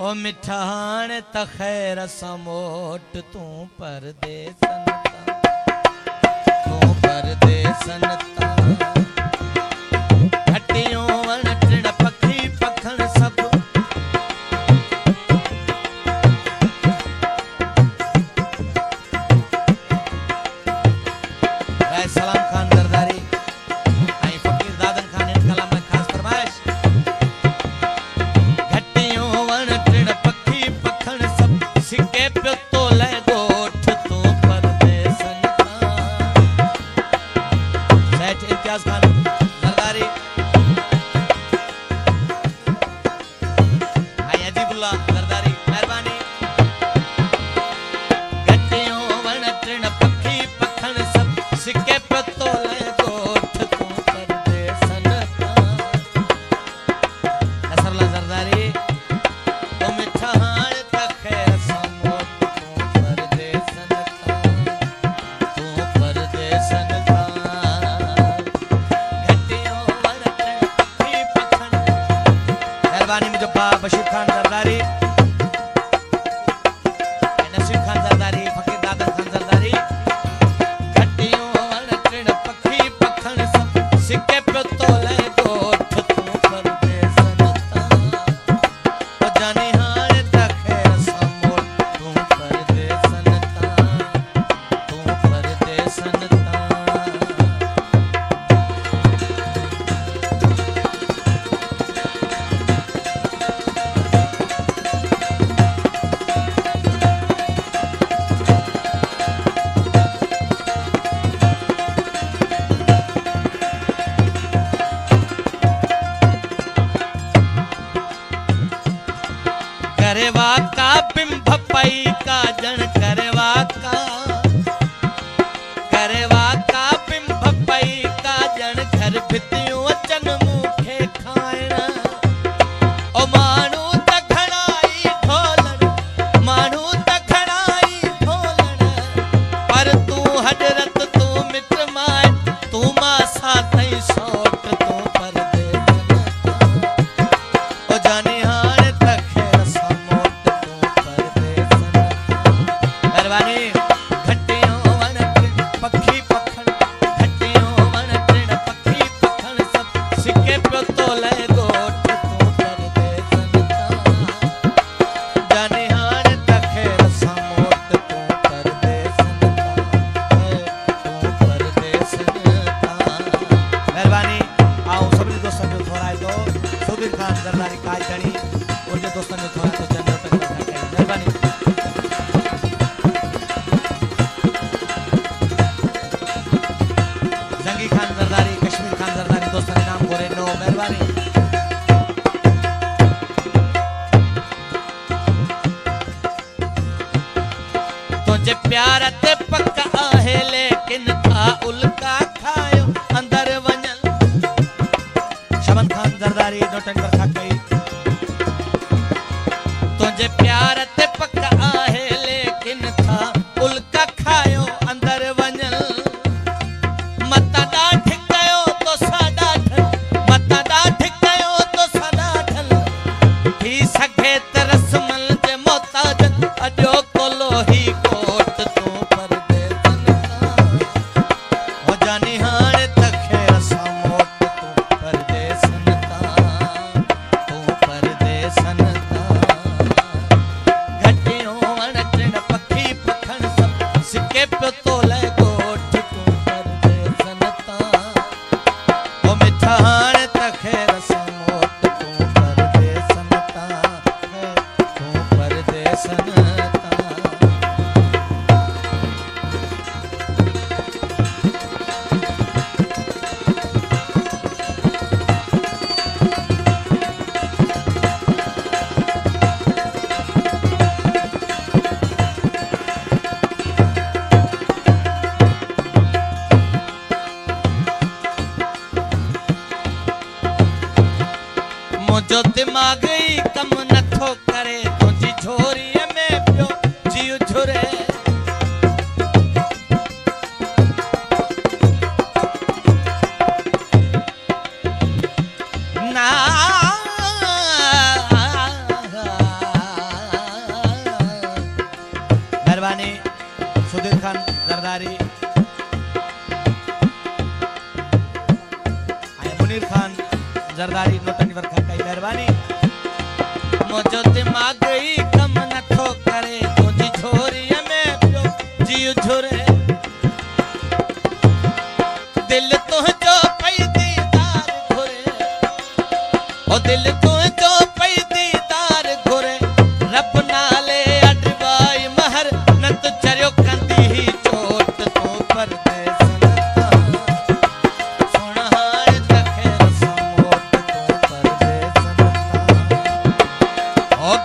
ओ मिठाण त खैर समोट तू परदेसन तू परदेसन घटियों वण टिण पखी पखण सब राय सलाम खान जरदारी आई फकीर दादन खान इन कलाम में खास फरमाइश घटियों वण टिण पखी पखण सब सिके पियो तो ले गोठ तू परदेसन सेठ इम्तियाज खान जरदारी आई अजीबुल्लाह जरदारी मेहरबानी घटियों वण टिण पखी पखण सब सिके पियो तो ले गोठ तू परदेसन नसरुल्लाह जरदारी ओ मिठाण त खैर समोट तू परदेसन तू परदेसन घटियों वण टिण पखी पखण मेहरबानी मुझे बशीर खान जरदारी नसीर खान जरदारी फकीर दादन खान जरदारी घटियों वण टिण पखी पखण सब सिके पियो तो ले गोठ तू परदेसन ओ जानी हाण त खैर समोट तू परदेसन तू परदेसन करेवा का बिंब पई का जन करेवा का बिंब पई का जन घर भितियों अचन मुखे खाइण ओ मानू त खड़ाई ढोलण मानू त खड़ाई ढोलण पर तू हजरत तू मिट माए तू मां साथई सोट तू परदेसन ओ जाने हाण त खैर समोट तू परदेसन मेहरबानी घटियों वण टिण पखी पखण घटियों वण टिण पखी पखण सब सिके पियो तो ले गोठ तू परदेसन जाने हाण त खैर समोट तू परदेसन मेहरबानी आओ सभी दोस्तों जो थोड़ा तो सुधीर खान जरदारी काज धनी और जो दोस्तों जो थोड़ा तो चंद्र तक मेहरबानी जंगी खान जरदारी कश्मीर खान जरदारी दोस्तों ने नाम गोरे नो मेहरबानी तुझे प्यार ते पक्का आहे लेकिन था उल्का खायो अंदर वञल शमन खान जरदारी नोटंकर खाकई तुझे प्यार ते पक्का आहे लेकिन था उल्का खायो अंदर वञल मता ॾाढ कयो तो साडा ढल मता ॾाढ कयो तो साडा ढल थी सघे त रसमल जे मोहताज अॼो कोलो ही कोट तू परदेसन हो जानी हाण त खैर समोट तू परदेसन घटियों वण टिण पखी पखण सब सिके पियो तो ले गोठ तू परदेसन ओ मिठाण त खैर समोट तू परदेसन तू परदेसन मुझो दिमाग ही कम नथो करे तुझी झोरीअ में पियो जीव झुरे मेहरबानी मुझो दिमाग ही कम नथो करे तुझी छोरीअ में पियो जी झुरे दिल तुझो पई दीदार घुरे ओ दिल तुझो पई दीदार घुरे रब नाले अडवाई महर न तू चरियो कंदी ही चोट तो परदेस नता सुन हाण तखे रसमोट तो परदेस नता ओ